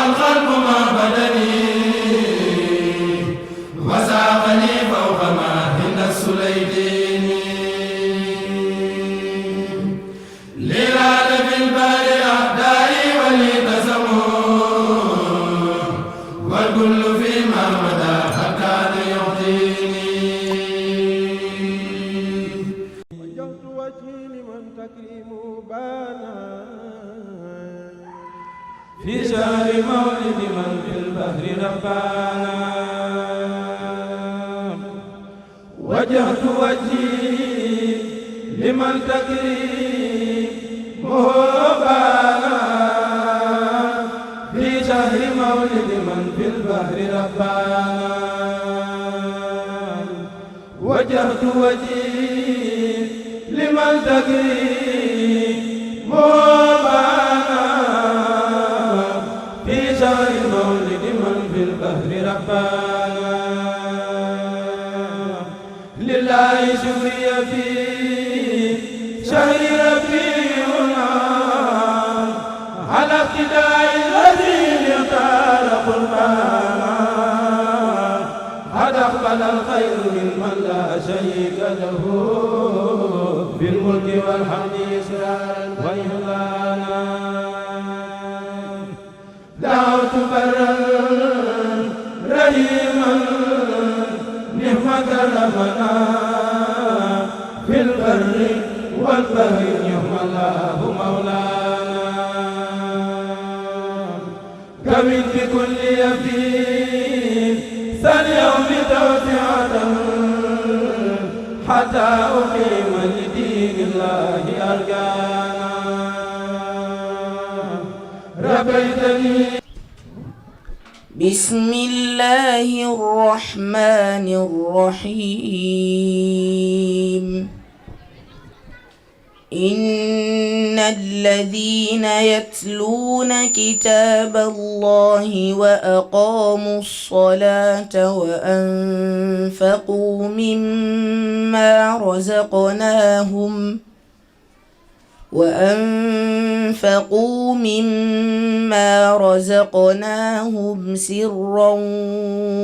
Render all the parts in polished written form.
والقلب ما بدني وساقني فوق ما عند السليدين لراد في البار أعدائي ولي تسموا والكل فيما مدى كان يعطيني وجهت وجهي لمن تكريم بانا في شهر مولد من في البحر ربانا وجهت وجهي لمن تكريمه بانا في شهر مولد من في البحر ربانا وجهت وجهي لمن تكريمه بانا في شهر مولد من في البحر ربانا لله شكري في شهر ربيعنا على ابتداء الذي اختار قربانا قد اقبل الخير ممن لا شريك له في الملك والحمد إسرارا وإهلانا دعوت برا رحيما نعمة ربنا في البر والبحر نعم الله مولانا كمن بكل يفين ساليوم توسعة حتى أقيم لدين الله أركانا ربيتني. بسم الله الرحمن الرحيم. إن الذين يتلون كتاب الله وأقاموا الصلاة وأنفقوا مما رزقناهم سرا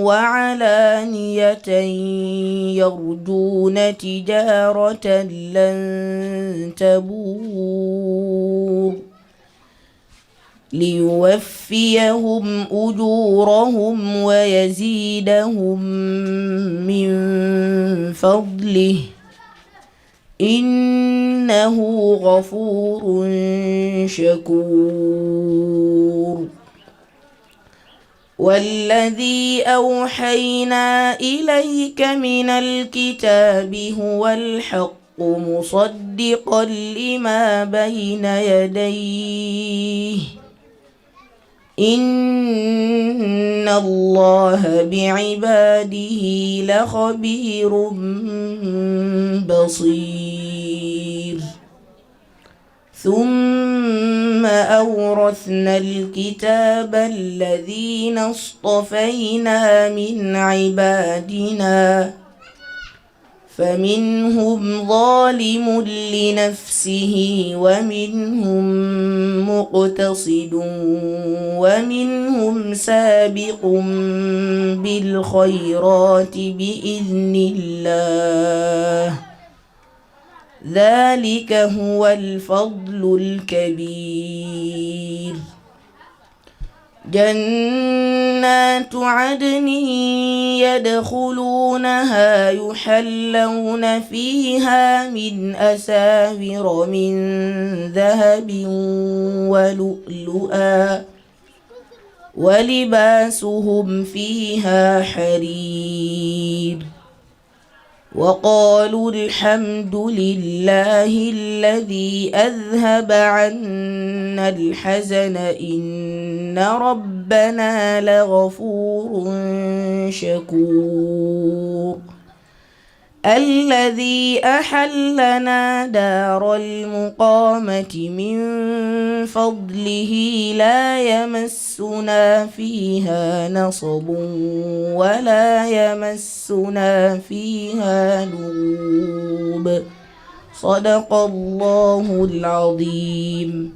وعلانية يرجون تجارة لن تبور ليوفيهم أجورهم ويزيدهم من فضله إنه غفور شكور. والذي أوحينا إليك من الكتاب هو الحق مصدقا لما بين يديه إن الله بعباده لخبير بصير. ثم أورثنا الكتاب الذين اصطفينا من عبادنا فمنهم ظالم لنفسه ومنهم مقتصد ومنهم سابق بالخيرات بإذن الله ذلك هو الفضل الكبير. جنات عدن يدخلونها يحلون فيها من أساور من ذهب ولؤلؤا ولباسهم فيها حرير. وقالوا الحمد لله الذي أذهب عنا الحزن إن ربنا لغفور شكور. الذي أحلنا دار المقامة من فضله لا يمسنا فيها نصب ولا يمسنا فيها لغوب. صدق الله العظيم.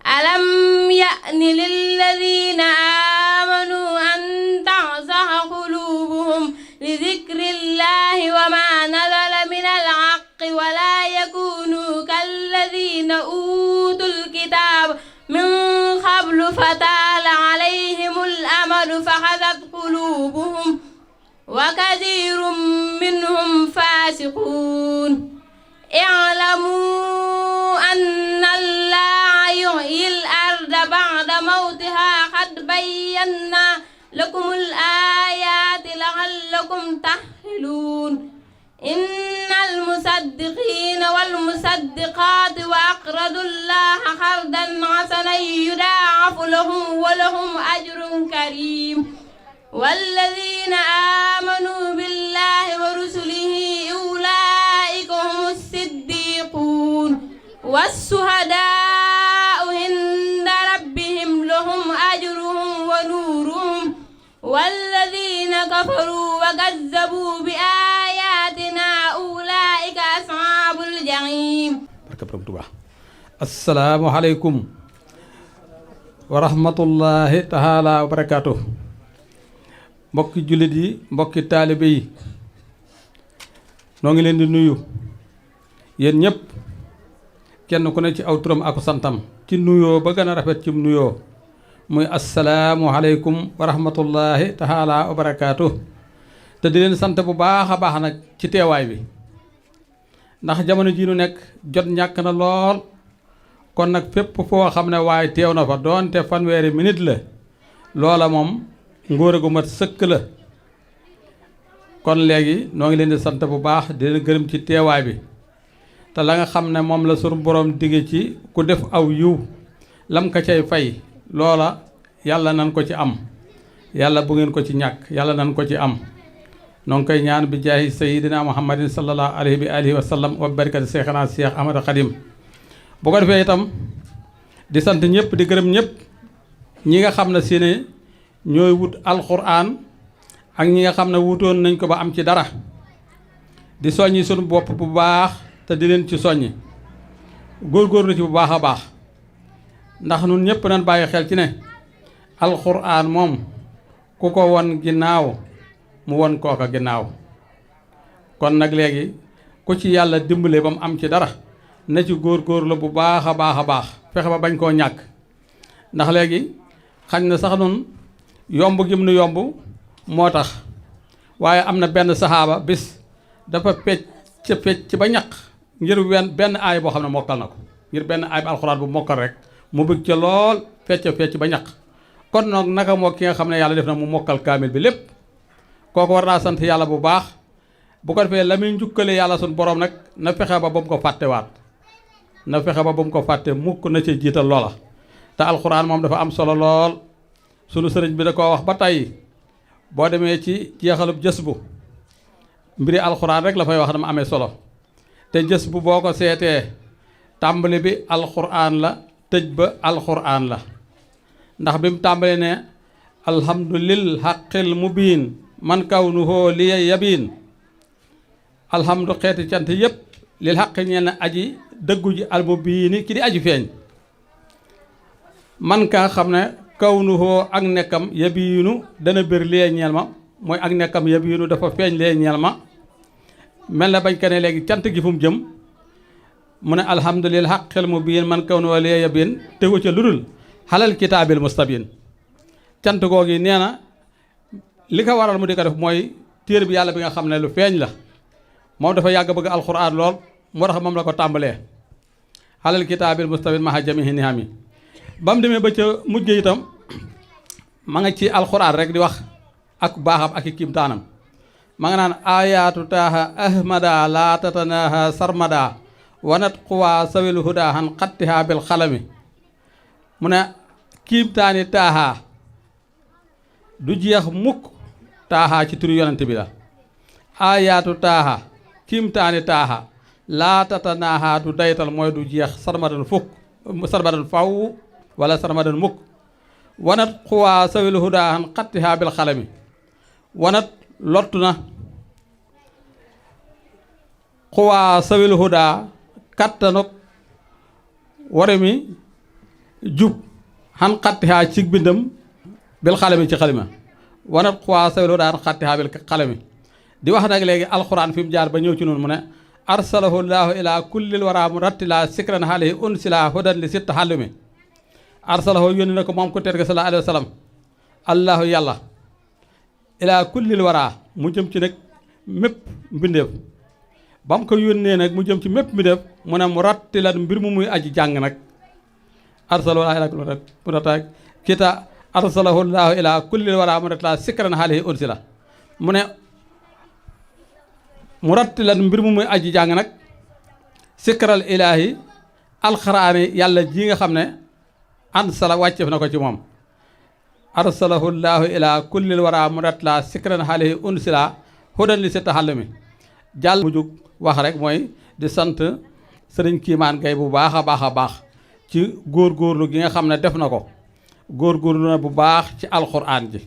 على يأذن للذين آمنوا أن تخشع قلوبهم لذكر الله وما نزل من الحق ولا يكونوا كالذين أوتوا الكتاب من قبل فطال عليهم الأمد فقست قلوبهم وكثير منهم فاسقون اعلموا أن الله يحيي الأرض بعد موتها قد بينا لكم الآيات لعلكم تعقلون إن المصدقين والمصدقات وأقرضوا الله قرضا حسنا يضاعف لهم ولهم أجر كريم والذين آمنوا بالله ورسله أولئك هم الصديقون والشهداء عند ربهم لهم أجرهم ونورهم والذين كفروا وكذبوا بآياتنا أولئك أصحاب الجحيم. السلام عليكم ورحمة الله تعالى وبركاته. mbokki jullit yi mbokki taalibe yi noo ngi leen di nuyu yéen ñëpp kenn ku ne ci aw turam ak santam ci nuyoo ba gën a rafet ci nuyoo muy assalaamu aleykum wa rahmatullahi taala wa barakaatu. te di leen sant bu baax a baax nag ci teewaay bi ndax jamono jii nu nekk jot ñàkk na lool kon nag fépp foo xam ne waaye teew na fa doonte fanweeri minute la loola moom ngóor gu mat sëkk la. kon léegi noo ngi leen di sant bu baax di leen gërëm ci teewaay bi te la nga xam ne moom la sunu borom dige ci ku def aw yiw lam ka cay fay loola yàlla nan ko ci am yàlla bu ngeen ko ci ñàkk yàlla nan ko ci am. noo ngi koy ñaan bi jaahi sayyidina muhammadin sallallahu alayhi wa alihi wa sallam wa barakati seexanaa Seex Ahmadu Xadim. bu ko defee itam di sant ñëpp di gërëm ñëpp ñi nga xam ne seeni ñooy wut alxuraan ak ñi nga xam ne wutoon nañ ko ba am ci dara di soññi sunu bopp bu baax te di leen ci soññi góorgóorlu ci bu baax a baax ndax nun ñëpp nañ bàyyi xel ci ne alxuraan moom ku ko won ginnaaw mu won kooka ginnaaw. kon nag léegi ku ci yàlla dimbale ba mu am ci dara na ci góorgóorlu bu baax a baax a baax fexe ba bañ koo ñàkk ndax léegi xañ na sax nun yomb gim nu yomb moo tax waaye am na benn saxaaba bis dafa fecc ba ñaq ngir benn aay boo xam ne mokkal na ko ngir benn aay bi alxuraan bu mokkal rek mu bëgg ca lool fecc ba ñaq. kon nag naka moo ki nga xam ne yàlla def na mu mokkal kaamil bi lépp kooku war naa sant yàlla bu baax. bu ko defee la muy njukkale yàlla sun borom nag na fexe ba mu ko fàttewaat na fexe ba mu ko fàtte mukk na ci jiital loola. te alxuraan moom dafa am solo lool sunu sëriñ bi da koo wax ba tey boo demee ci jeexalub jës bu mbiri alxuraan rek la fay wax dama amee solo te jës bu boo ko seetee tàmbali bi alxuraan la tëj ba alxuraan la ndax bi mu tàmbali ne alhamdulil haqqil mubiin man kawnuhu liya yabiin alhamdu xeeti cant yëpp lil xaq ñeel na aji dëggu ji almubiini ki di aji feeñ man kaa xam ne kawnuhu ak nekkam yabiinu dana bir lee ñeel ma mooy ak nekkam yabiinu dafa feeñ lee ñeel ma mel na bañ ko ne léegi cant gi fu mu jëm mu ne alhamdulil xaqil mubiin man kawnuhu liya yabiin tegu ca ludul xalal kitaabil mustabiin cant googi nee na li ko waral mu di ko def mooy téere bi yàlla bi nga xam ne lu feeñ la moom dafa yàgg bëgg alxuraan lool moo tax moom la ko tàmbalee xalal kitaabil mustabiin maha jamihi nihami ba mu demee ba ca mujj itam ma nga ci alxuraan rek di wax ak baaxam ak i kiimtaanam ma nga naan ayaatu taaha ahmada laa tatanaha sarmada wanat xuwaa sawil huda han xattiha bil xalami mu ne kiimtaani taaha du jeex mukk taaha ci turu yonent bi la ayaatu taaha kiimtaani taaha laa tatanaha du daytal mooy du jeex sarmadan fukk sarmadan faw wala sarmadan mukk wanat xuwaa sawil huda han xattiha bil xalami wanat lottu na xuwaa sawil huda kattanuk ware mi jub xan xattihaa ci bindam bil xalami ci xalima wanat xuwaa sawlo daan xattihaa bil xalami di wax nag léegi alxuraan fi mu jaar ba ñëw ci noonu mu ne arsalahu llaahu ila kullil wara mu rattila sikran alayhi unsila hudan li sitt xallumi arsalahu yónni na ko moom ku tedd ga sallallahu alayhi wa sallam allahu yàlla ila kullil wara mu jëm ci nag mépp mbindeef ba mu ko yónnee nag mu jëm ci mépp mbindeef mu ne mu rattilan mbir mu muy aji jàng nag arsalahu mu ratta kita arsalahu llaahu ila kullil wara mu rattila sikran alayhi unsila mu ne mu rattilan mbir mu muy aji jàng nag sikral ilaahi alxaraani yàlla ji nga xam ne ansala wàccef na ko ci moom arsalahu llaahu ila kullil wara mu rattila sikran alayhi unsila hudan li si taxall mi jàll mu jug wax rek mooy di sant sëriñ Kiimaan Gay bu baax a baax a baax ci góorgóorlu gi nga xam ne def na ko góorgóorlu na bu baax ci alxuraan ji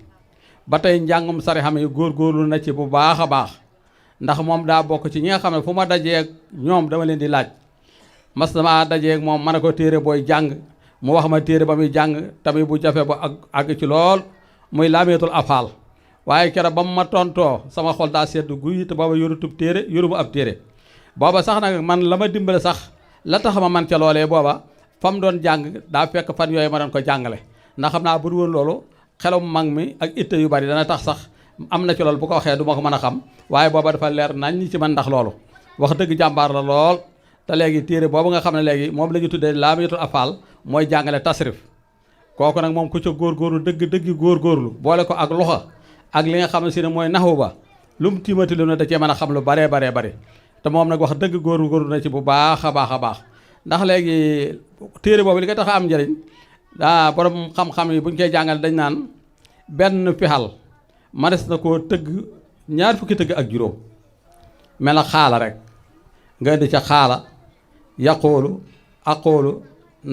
ba tey njàngum sari xam yi góorgóorlu na ci bu baax a baax ndax moom daa bokk ci ñi nga xam ne fu ma dajeeg ñoom dama leen di laaj mas dama dajeeg moom ma ne ko téere booy jàng mu wax ma téere ba muy jàng tamit bu jafe ba àgg ci lool muy laameetul afaal waaye keroog ba mu ma tontoo sama xol daa sedd guy te booba yorutub téere yorubu ab téere booba sax nag man la ma dimbale sax la tax ma man ca loolee booba fa mu doon jàng daa fekk fan yooyu ma doon ko jàngale ndax xam naa bu dul woon loolu xelum mag mi ak itte yu bari dana tax sax am na ci loolu bu ko waxee du ma ko mën a xam waaye booba dafa leer nañ ñi ci man ndax loolu wax dëgg jàmbaar la lool te léegi téere boobu nga xam ne léegi moom la ñu tuddee laamiyatul afaal mooy jàngale tasrif kooku nag moom ku ca góorgóorlu dëgg góorgóorlu boole ko ak loxo ak li nga xam ne si ne mooy naxu ba lu mu tiimati lu ne da cee mën a xam lu baree bari te moom nag wax dëgg góorgóorlu na ci bu baax a baax ndax léegi téere boobu li nga tax a am njëriñ daa borom xam-xam yi buñ koy jàngale dañ naan benn fixal manes na koo tëgg ñaar fukki tëgg ak juróom mel na xaala rek nga indi ca xaala yaqoolu aqoolu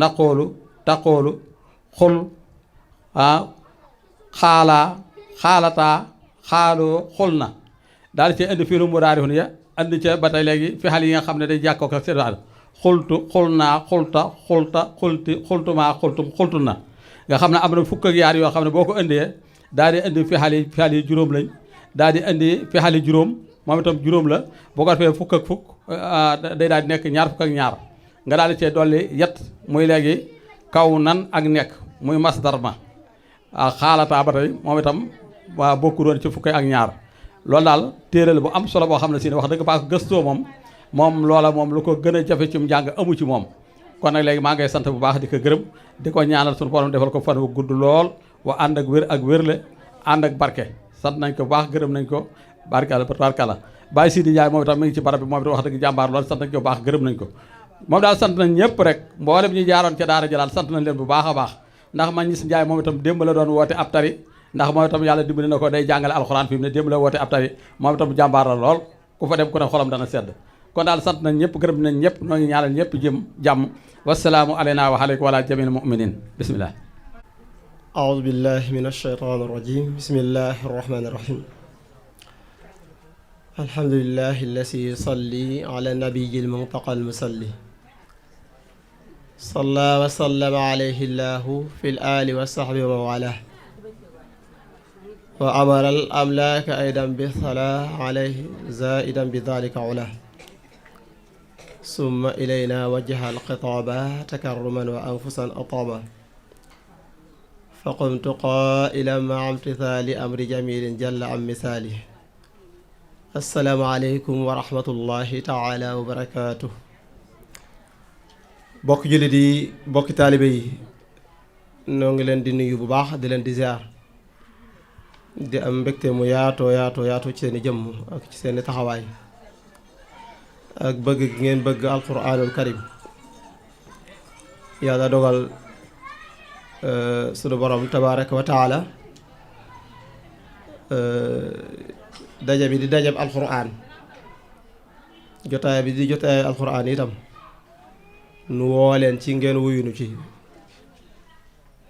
naqoolu taqoolu xul xaalaa xaalataa xaaloo xul na daal ci indi fii lu mu daari ya indi ca ba tey léegi fixal yi nga xam ne day jàkkoo ko seen xultu xul naa xulta xulti xultumaa xultu na nga xam ne am na fukk ak yaar yoo xam ne boo ko indee daal di indi fixal yi juróom lañ daal di indi fixal yi juróom moom itam juróom la boo ko defee fukk ak fukk day daal di nekk ñaar fukk ak ñaar nga daal di cee dolli yet muy léegi kaw nan ak nekk muy masdar ma xaalataa ba tey moom itam waa bokku doon ci fukk ak ñaar loolu daal téere la bu am solo boo xam ne si ne wax dëgg baax gëstoo moom loola moom lu ko gën a jafe ci njàng amu ci moom kon nag léegi maa ngay sant bu baax di ko gërëm di ko ñaanal suñu borom defal ko fan wu gudd lool wa ànd ak wér ak wérle ànd ak barke sant nañ ko bu baax gërëm nañ ko barkala Baye Sidi Ndiaye moom itam mi ngi ci barab bi moom itam wax dëgg jàmbaar lool sant nañ ko bu baax gërëm nañ ko moom daal sant nañ ñëpp rek mboolem ñi jaaroon ca daara jalaal sant nañ leen bu baax a baax ndax man ñi si Ndiaye moom itam démb la doon woote ab tari ndax moom itam yàlla dimbali na ko day jàngale alxuraan fi mu ne démb la woote ab tari moom itam jàmbaar la lool ku fa dem ku ne xolam dana sedd kon daal sant nañ ñëpp gërëm nañ ñëpp noo ngi ñaanal ñëpp jàmm wasalaamu aleyna wa aleykum wa ala jamil muminin bismillah أعوذ بالله من الشيطان الرجيم بسم الله الرحمن الرحيم الحمد لله الذي يصلي على النبي المنتقى المصلي صلى وسلم عليه الله في الآل والصحب ومن والاه وأمر الأملاك أيضا بالصلاة عليه زائدا بذلك علاه ثم إلينا وجه الخطاب تكرما وأنفسا أطابا فقمت قائلا مع امتثال أمر جميل جل عن مثاله السلام عليكم ورحمة الله تعالى وبركاته bokk jullit yi bokki taalibe yi noo ngi leen di nuyu bu baax di leen di ziar di am mbégte mu yaatoo ci seeni jëmm ak ci seeni taxawaay ak bëgg gi ngeen bëgg alquranul karim yàlla dogal sunu borom tabaraka wa taala daja bi di dajab alquran jotaay bi di jotaay alquran itam nu woo leen ci ngeen wuyunu ci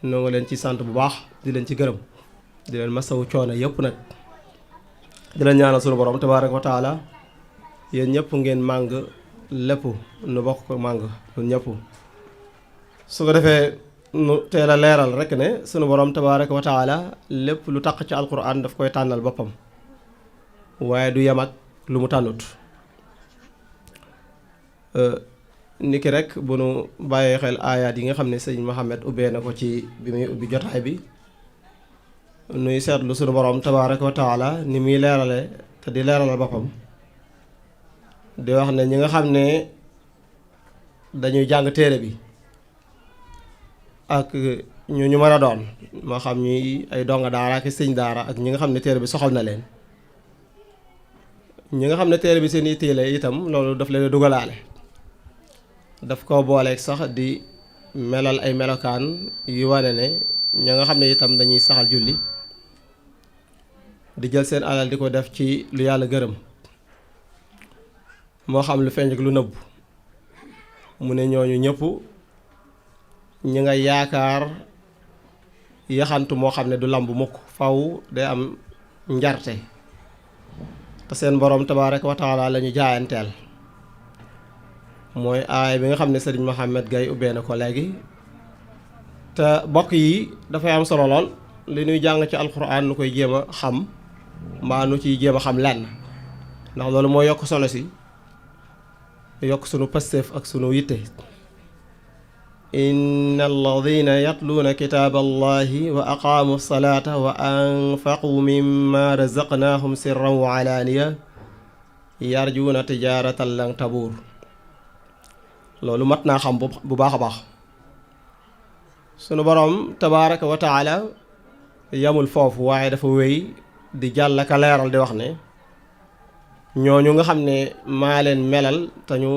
noo nga leen ci sant bu baax di leen ci gërëm di leen masawu coono yëpp nag di leen ñaanal sunu borom tabaraka wa taala yéen ñëpp ngeen màng lépp nu bokk ko màng ñun ñëpp su ko defee nu teel a leeral rek ne sunu borom tabaaraka wa taala lépp lu taq ci alquran daf koy tànnal boppam waaye du yem ak lu mu tànnut. niki rek bu nu bàyyee xel aayaat yi nga xam ne sëñ Mohamed ubbee na ko ci bi muy ubbi jotaay bi nuy seetlu sunu borom tabaaraka wa taala ni muy leerale te di leeralal boppam di wax ne ñi nga xam ne dañuy jàng téere bi ak ñu mën a doon moo xam ñuy ay donga daara ak sëñ daara ak ñi nga xam ne téere bi soxal na leen ñi nga xam ne téere bi seen itteele itam loolu daf leen dugalaale daf ko booleeg sax di melal ay melokaan yu wane ne ñi nga xam ne itam dañuy saxal julli di jël seen alal di ko def ci lu yàlla gërëm moo xam lu feeñ ak lu nëbb mu ne ñooñu ñëpp ñi nga yaakaar yaxantu moo xam ne du lamb mukk faw day am njarte te seen borom tabaaraka wa taala la ñu jaayanteel mooy aay bi nga xam ne sëriñ Mohamed Gaye ubbee na ko léegi te bokk yi dafay am solo lool li ñuy jàng ci alxuraan nu koy jéem a xam mbaa nu ciy jéem a xam lenn ndax loolu moo yokk solo si yokk sunu pasteef ak sunu yitte inna alladina yatluuna kitaaba allahi wa aqaamu salaata wa anfaqu mimma razaqnaahum sirran wa alaaniya yarjuuna tijaaratan lan tabuur loolu mat naa xam bu baax a baax sunu boroom tabaaraka wa taala yamul foofu waaye dafa wéy di jàll ka leeral di wax ne ñooñu nga xam ne maa leen melal te ñu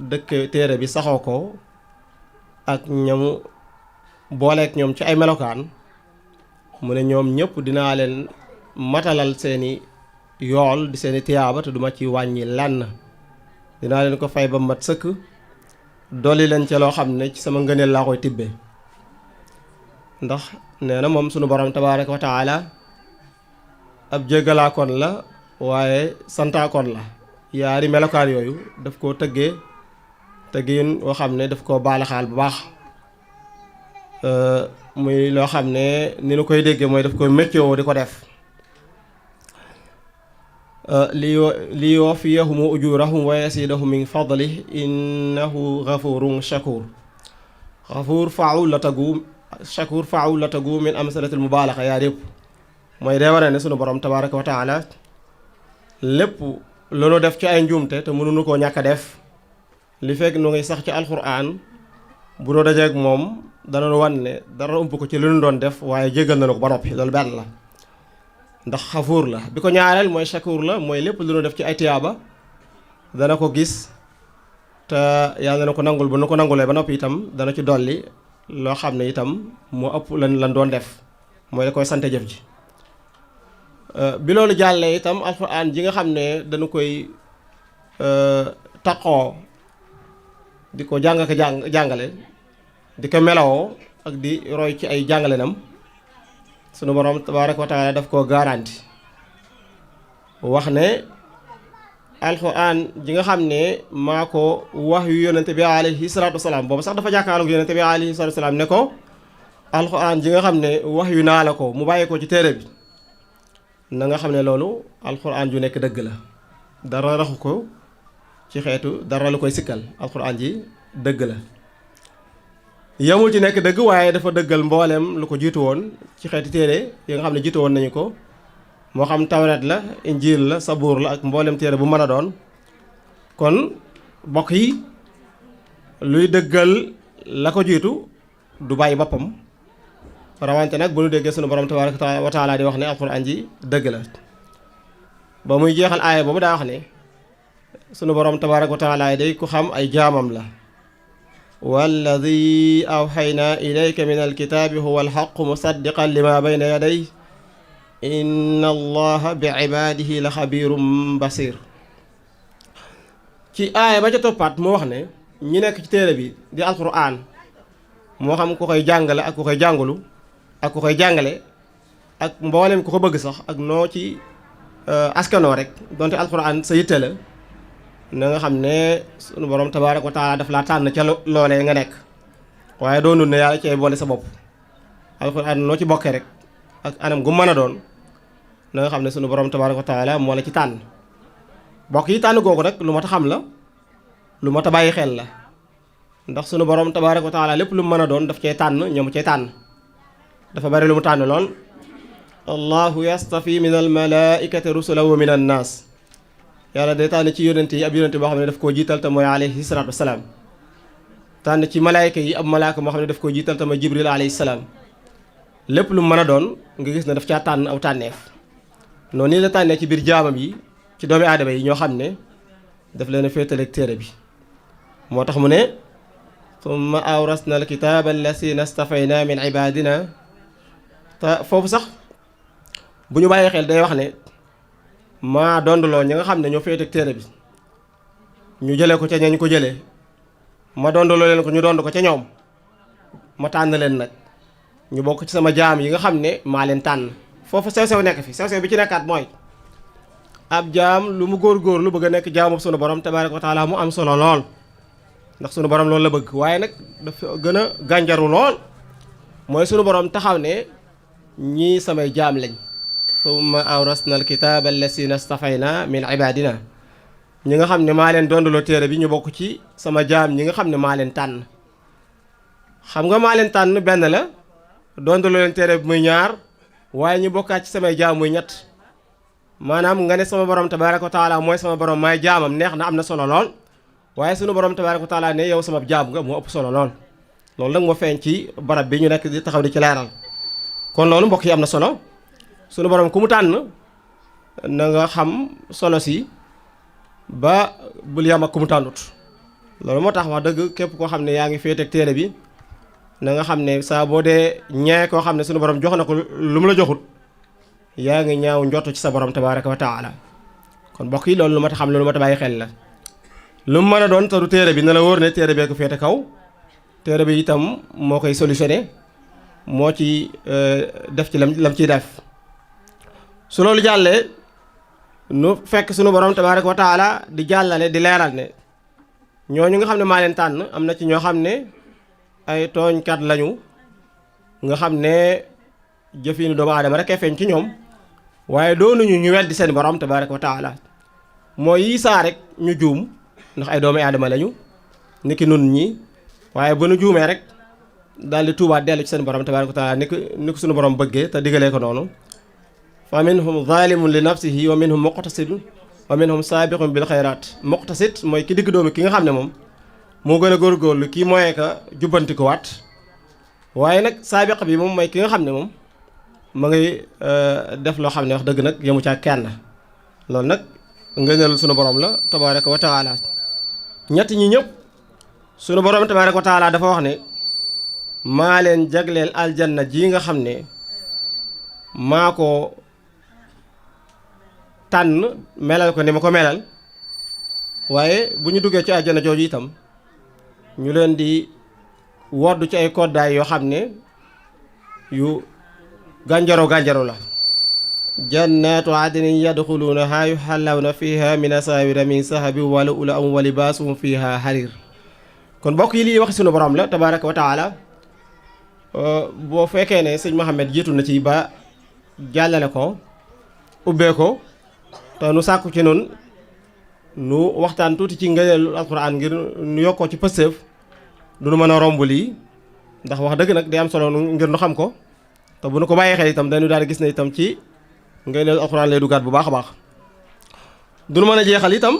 dëkk téere bi saxoo ko ak ñamu booleek ñoom ci ay melokaan mu ne ñoom ñëpp dinaa leen matalal seeni yool di seeni tiyaaba te duma ci wàññi lenn dinaa leen ko fay ba mat sëkk dolli leen ca loo xam ne ci sama ngëneel laa koy tibbee ndax nee na moom sunu borom tabaaraka wa taala ab jéggalaakoon la waaye santaakoon la yaari melokaan yooyu daf koo tëggee tëggiin woo xam ne daf koo baalaxaal bu baax muy loo xam ne ni nu koy déggee mooy daf koy méccoo di ko def li yuwaffiyahum ujurahum wa yasidahum min fadlih innahu ghafurun shakur ghafur faul la tagu shakur faul la tagu min amsalatil mubaalaxa yaar yëpp mooy day wane ne sunu borom tabaaraka wa taala lépp lu nu def ci ay njuumte te mënuñu koo ñàkk a def li fekk nu ngi sax ci alxuraan bu nu dajeek moom dana wan ne dara ëmp ko ci lu nu doon def waaye jéggal na ko ba noppi loolu benn la ndax xafuur la bi ko ñaareel mooy shakuur la mooy lépp lu nu def ci ay tiyaaba dana ko gis te yàlla na ko nangul bu nu ko nangulee ba noppi itam dana ci dolli loo xam ne itam moo ëpp lan doon def mooy da koy sante jëf ji bi loolu jàllee itam alxuraan ji nga xam ne dañu koy taqoo di ko jàng ak jàngale di ko melawoo ak di roy ci ay jàngalenam sunu borom tabaaraka wa taala daf koo garanti wax ne alxuraan ji nga xam ne maa ko wax yu yonente bi alayhi salaatu wasalaam boobu sax dafa jàkkaarloog yonente bi alayhi salaatu wasalaam ne ko alxuraan ji nga xam ne wax yu naa la ko mu bàyyi ko ci téere bi na nga xam ne loolu alxuraan ju nekk dëgg la dara raxu ko ci xeetu dara lu koy sikkal alxuraan ji dëgg la yemul ci nekk dëgg waaye dafa dëggal mbooleem lu ko jiitu woon ci xeeti téere yi nga xam ne jiitu woon nañu ko moo xam tawret la injiil la sabuur la ak mbooleem téere bu mën a doon kon bokk yi luy dëggal la ko jiitu du bàyyi boppam rawante nag bu nu déggee sunu borom tabaaraka wa taala di wax ne alxuraan ji dëgg la ba muy jeexal aaya boobu daa wax ne sunu borom tabaaraka wa taala day ku xam ay jaamam la walladi awxaynaa ilayka min alkitaabi huwa alxaqu musaddiqan lima bayna yaday inna allaha bi ibaadihi la xabiirum basir ci aaya ba ca toppaat mu wax ne ñi nekk ci téere bi di alxuraan moo xam ku koy jàngale ak ku koy jàngulu ak ku koy jàngale ak mboolem ku ko bëgg sax ak noo ci askanoo rek donte alxuraan sa yitte la na nga xam ne sunu borom tabaaraka wa taala daf laa tànn ca loolee nga nekk waaye doonul ne yàlla ci ay boole sa bopp alxuraan noo ci bokkee rek ak anam gu mën a doon na nga xam ne sunu borom tabaaraka wa taala moo la ci tànn bokk yi tànn googu nag lu mat a xam la lu mat a bàyyi xel la ndax sunu borom tabaaraka wa taala lépp lu mu mën a doon daf cee tànn ñoom cee tànn dafa bari lu mu tànn lool allahu yastafi min al malaikati rusula wa min an naas yàlla day tànn ci yónente yi ab yónente boo xam ne daf koo jiital te mooy alayhi salaatu wasalaam tànn ci malaayka yi ab malaaka moo xam ne daf koo jiital te mooy jibril alayhi salaam lépp lu mu mën a doon nga gis ne daf caa tànn aw tànneef noonu nii la tànnee ci biir jaamam yi ci doomi aadama yi ñoo xam ne daf leen a féetaleeg téere bi moo tax mu ne summa awrasna alkitaaba allasina stafayna min ibadina te foofu sax bu ñu bàyyee xel day wax ne maa dondaloo ñi nga xam ne ñoo féeteeg téere bi ñu jëlee ko ca ñañ ko jëlee ma dondaloo leen ko ñu dond ko ca ñoom ma tànn leen nag ñu bokk ci sama jaam yi nga xam ne maa leen tànn foofu sew-sew nekk fi sew-sew bi ci nekkaat mooy ab jaam lu mu góor-góor lu bëgg a nekk jaamu sunu borom tabaaraka wa taala mu am solo lool ndax sunu borom loolu la bëgg waaye nag dafa gën a gànjaru lool mooy sunu borom taxaw ne ñii samay jaam lañ summa awrasna alkitaaba allasina stafayna min ibadina ñi nga xam ne maa leen dondaloo téere bi ñu bokk ci sama jaam ñi nga xam ne maa leen tànn xam nga maa leen tànn benn la dondaloo leen téere bi muy ñaar waaye ñu bokkaat ci samay jaam muy ñett maanaam nga ne sama borom tabaaraka wa taala mooy sama borom maay jaamam neex na am na solo lool waaye sunu borom tabaaraka wa taala ne yow sama jaam nga moo ëpp solo lool loolu nag moo feeñ ci barab bi ñu nekk di taxaw di ci leeral kon loolu mbokk yi am na solo sunu borom ku mu tànn na nga xam solo si ba bul yam ak ku mu tànnut loolu moo tax wax dëgg képp koo xam ne yaa ngi féeteeg téere bi na nga xam ne saa boo dee ñee koo xam ne sunu borom jox na ko lu mu la joxut yaa ngi ñaaw njottu ci sa borom tabaaraka wa taala kon mbokk yi loolu lu mat a xam lu mat a bàyyi xel la lu mu mën a doon te du téere bi na la wóor ne téere bee ko féete kaw téere bi itam moo koy solutionné moo ci def ci lam ciy def su loolu jàllee nu fekk sunu borom tabaaraka wa taala di jàllale di leeral ne ñooñu nga xam ne maa leen tànn am na ci ñoo xam ne ay tooñkat lañu nga xam ne jëfinu doomu aadama rek feeñ ci ñoom waaye doonuñu ñu weddi seen borom tabaaraka wa taala mooy yi saa rek ñu juum ndax ay doomu aadama lañu niki nun ñi waaye ba nu juumee rek daal di tuubaat dellu ci seen borom tabaaraka wa taala ni ko sunu borom bëggee te digalee ko noonu fa minhum zalimun li nafsihi wa minhum muqtasidun wa minhum saabiqun bil xayraat muqtasid mooy ki digg doomu ki nga xam ne moom moo gën a góorgóorlu kii mooyee ka jubbanti ko waat waaye nag saabiq bi moom mooy ki nga xam ne moom ma ngay def loo xam ne wax dëgg nag yemu ca kenn loolu nag ngëneelu sunu borom la tabaaraka wa taala ñett ñi ñëpp sunu borom tabaaraka wa taala dafa wax ne maa leen jagleel aljanna ji nga xam ne maa ko tànn melal ko ni ma ko melal waaye bu ñu duggee ci aljanna jooju itam ñu leen di woddu ci ay koddaay yoo xam ne yu gànjaro la jannaatu adnin yadxuluunahaa yuxallawna fiha min asaawira min sahabin wa lu'lu'an wa libaasuhum fiha xariir kon mbokk yi lii wax sunu borom la tabaaraka wa taala boo fekkee ne sëñ Mohamed jiitu na ci ba jàllale ko ubbee ko te nu sàkku ci noonu nu waxtaan tuuti ci ngëneelu alxuraan ngir nu yokkoo ci pëstéef du nu mën a romb lii ndax wax dëgg nag day am solo ngir nu xam ko te bu nu ko bàyyee xel itam dañu daal gis ne itam ci ngëneelu alxuraan lay dugaat bu baax a baax du nu mën a jeexal itam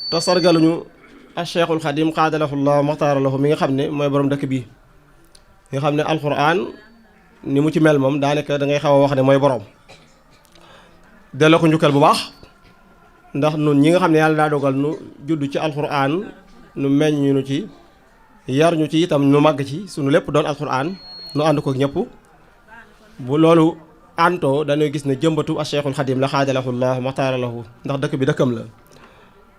te sargaluñu Cheikhul Xadim xaadalahu maxtaaralahu mi nga xam ne mooy borom dëkk bii nga xam ne alxuraan ni mu ci mel moom daanaka da ngay xaw a wax ne mooy borom delloo ko njukkal bu baax ndax nun ñi nga xam ne yàlla daa dogal nu judd ci alxuraan nu meññ ñu ci yar ñu ci itam nu màgg ci sunu lépp doon alxuraan nu ànd ko ñëpp bu loolu àntoo dañuy gis ne jëmbatu a Cheikhul Xadim la xaadalahu maxtaaralahu ndax dëkk bi dëkkam la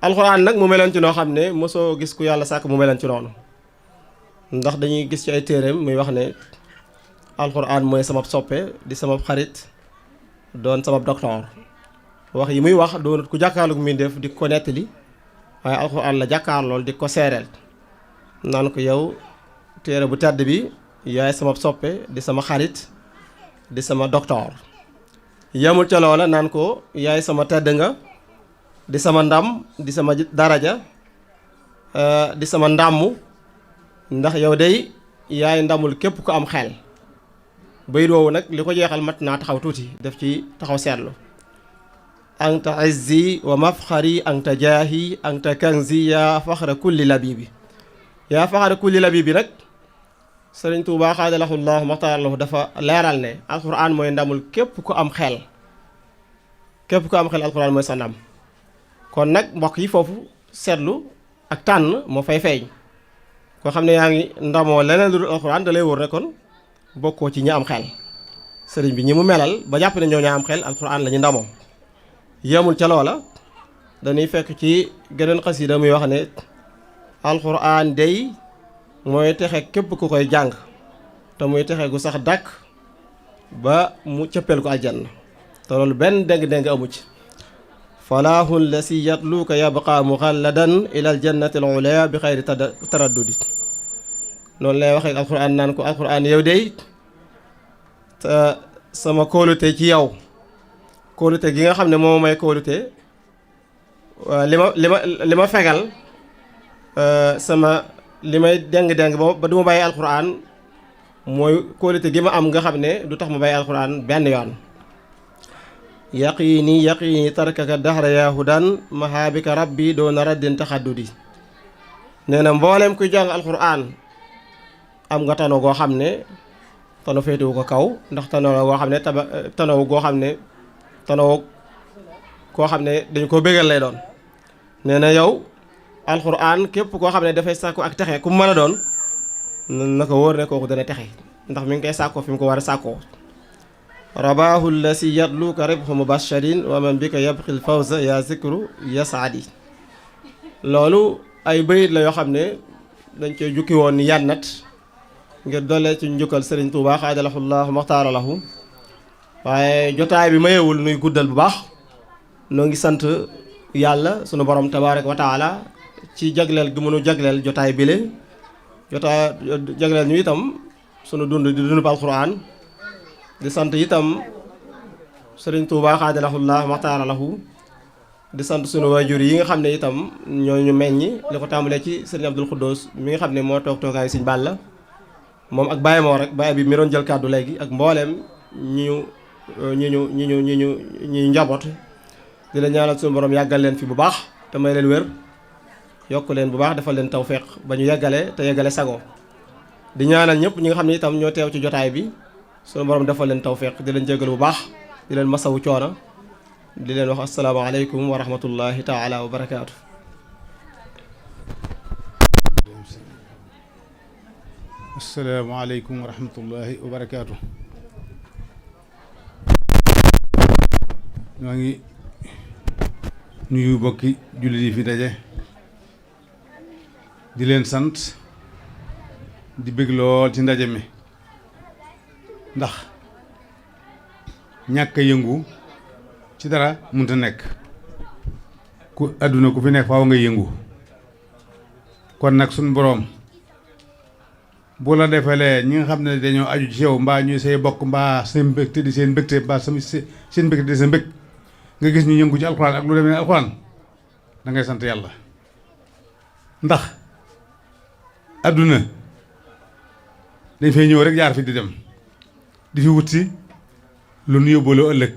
alxuraan nag mu meloon ci noo xam ne mosoo gis ku yàlla sàkk mu meloon ci noonu ndax dañuy gis ci ay téeréem muy wax ne alxuraan mooy sama soppe di sama xarit doon sama docteur wax yi muy wax doonut ku jàkkaarloog mbindéef di ko nettali waaye alxuraan la jàkkaar lool di ko seereel naan ko yow téere bu tedd bi yaay sama soppe di sama xarit di sama docteur yamul ca loola naan ko yaay sama tedd nga di sama ndam di sama daraja di sama ndàmm ndax yow day yaay ndamul képp ku am xel bayit woowu nag li ko jeexal mat naa taxaw tuuti def ci taxaw seetlu anta izzi wa mafxari anta jaahi anta kanzi yaa faxra kulli labibi yaa faxra kulli labibi nag Sëriñ Tuubaa xaadalahu llahu maxtaar lahu dafa leeral ne alxuraan mooy ndamul képp ku am xel alxuraan mooy sa ndam kon nag mbokk yi foofu seetlu ak tànn moo fay feeñ koo xam ne yaa ngi ndamoo leneen lu dul alxuraan da lay wóor ne kon bokkoo ci ñi am xel sëriñ bi ñi mu melal ba jàpp ne ñoo ñaa am xel alxuraan la ñu ndamoo yemul ca loola dañuy fekk ci geneen xasida muy wax ne alxuraan day mooy texe képp ku koy jàng te muy texe gu sax dàkk ba mu cëppeel ko aljanna te loolu benn déng-déng amu ci falaahun la si yatluuka yabqa muxalladan ila aljannati al ula bi xayri taraddudi noonu lay waxee alxuraan naan ko alxuraan yow day te sama kóolute ci yow kóolute gi nga xam ne moo may kóolute li ma fegal sama li may déng-déng ba du ma bàyyi alxuraan mooy kóolute gi ma am nga xam ne du tax ma bàyyi alxuraan benn yoon yaqiini tarkaka dahra yahudan mahabika rabbi doona raddin taxaddudi nee na mboolem kuy jàng alxuraan am nga tano goo xam ne tano féetewu ko kaw ndax tano goo xam ne tano koo xam ne dañ ko bégal lay doon nee na yow alxuraan képp koo xam ne dafay sàkku ak texe ku mu mën a doon na ko wóor ne kooku dana texe ndax mi ngi koy sàkkoo fi mu ko war a sàkkoo rabaahu la si yatluka ribhu mubasharin wa man bika yabxil fawza ya zikru yasaadi loolu ay bayit la yoo xam ne dañ koy jukki woon ni yànnat ngir doole ci njukkal Sëriñ Tuubaa xaadalahu llahu maxtaara lahu waaye jotaay bi mayewul nuy guddal bu baax noo ngi sant yàlla sunu borom tabaaraka wa taala ci jagleel gi mënu jagleel jotaay bile jagleel ñu itam sunu dund di dund ba alxuraan di sant itam Sëriñ Tuubaa xaadalahu llahu maxtaara lahu di sant sunu waajur yi nga xam ne itam ñoo ñu meññi li ko tàmbalee ci Sëriñ Abdul Xuddoos mi nga xam ne moo toog toogaayu Sëriñ Balla moom ak Baye moo rek Baye bi mi doon jël kàddu léegi ak mbooleem ñi njaboot di la ñaanal suñu borom yàggal leen fi bu baax te may leen wér yokk leen bu baax defal leen tawféex ba ñu yeggale te yeggale sago di ñaanal ñëpp ñi nga xam ne itam ñoo teew ci jotaay bi suñu borom defal leen tawféex di leen jégal bu baax di leen masawu coono di leen wax asalaamaaleykum wa rahmatullahi taala wa barakaatu. asalaamaaleykum wa rahmatullahi wa barakaatu. ñoo ngi nuyu bokki jullit yi fi daje di leen sant di bëgg lool ci ndaje mi ndax ñàkk a yëngu ci dara mënta nekk ku àdduna ku fi nekk faaw nga yëngu kon nag suñ boroom bu la defalee ñi nga xam ne dañoo aju ci yow mbaa ñuy say bokk mbaa seen mbégte di seen mbégte mbaa seen mbégte di seen mbég nga gis ñu yëngu ci alxuraan ak lu demee ne alxuraan da ngay sant yàlla ndax adduna dañ fay ñëw rek jaar fi di dem di fi wut si lu nu yóbbaloo ëllëg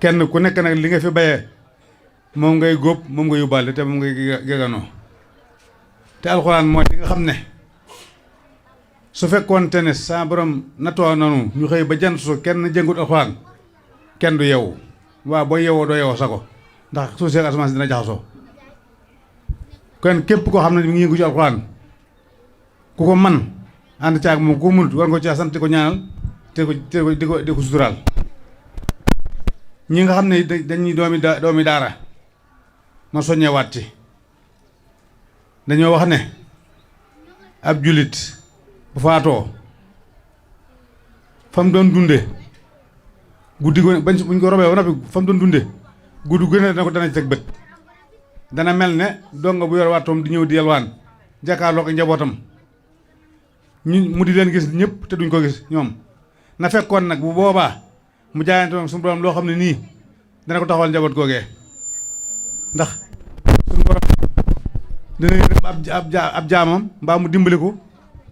kenn ku nekk nag li nga fi bayee moom ngay góob moom nga yóbbaale te moom ngay geganoo te alxuraan mooy li nga xam ne su fekkoonte ne sa borom natoo nanu ñu xëy ba jant su kenn jëngut alxuraan kenn du yeewu waaw boo yeewoo doo yeewoo sa ko ndax suuf si ak asamaan si dina jaxasoo kon képp koo xam ne mi ngi yëngu ci alxuraan ku ko man ànd caag moom ku ko mënut war nga caa sant di ko ñaanal di ko suturaal ñi nga xam ne dañuy doomi daara ma soññewaat ci dañoo wax ne ab jullit bu faatoo fa mu doon dunde guddi gu buñ ko robee ba noppi fa mu doon dunde guddi gu ne dana ci teg bët dana mel ne donga bu yor waatoom di ñëw di yalwaan jàkkaarloo ak njabootam mu di leen gis ñëpp te duñ ko gis ñoom na fekkoon nag bu boobaa mu jaayante moom suñu borom loo xam ne nii dana ko taxawal njaboot googee ndax suñu borom dana yërëm ab jaamam mbaa mu dimbali ko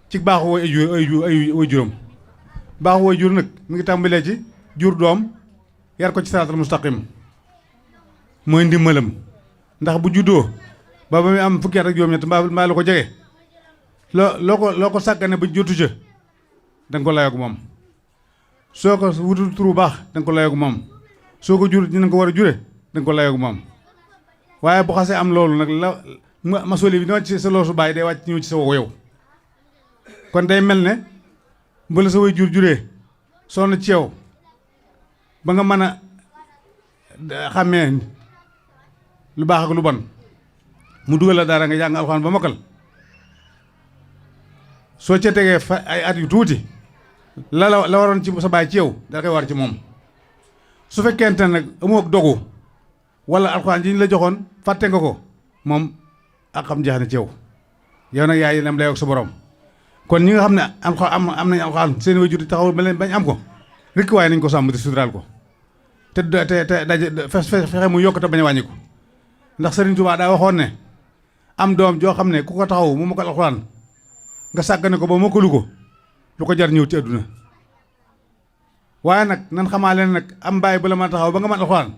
ci baaxu way juróom baaxu way jur nag mi ngi tàmbalee ci jur doom yar ko ci siraatal mustaqim mooy ndimbalam ndax bu juddoo ba muy am fukki at ak juróom-ñett mbaa lu ko jege loo ko sàggane ba jotu ca da nga ko layoog moom soo ko wutul turu baax da nga ko layoog moom soo ko jur dina ko war a jure da nga ko layoog moom waaye bu xasee am loolu nag la masoli bi dama ci sa loosu bàyyi day wàcc ñëw ci sa yow kon day mel ne bu la sa way juree sonn ci yow ba nga mën a xàmmee lu baax ak lu bon mu dugal la dara nga jàng alxuraan ba mokkal soo ca tegee fa ay at yu tuuti la waroon ci sa baay ci yow da koy war ci moom su fekkente ne nag amoo dogu wala alxuraan ji ñu la joxoon fàtte nga ko moom ak xam jeex na ci yow yow nag yaay lam lay ak sa borom kon ñi nga xam ne am nañ alxuraan seen waajur taxaw ba leen bañ am ko rek waaye nañ ko sàmm te suturaal ko te daje fexe mu yokk te bañ a wàññi ko ndax Sëriñ Tuubaa daa waxoon ne am doom joo xam ne ku ko taxaw mu mokkal alxuraan nga sàggane ko ba mokkalu ko lu ko jar ñëw ci àdduna waaye nag nan xamaa leen nag am bàyyi bu la mën a taxaw ba nga mën alxuraan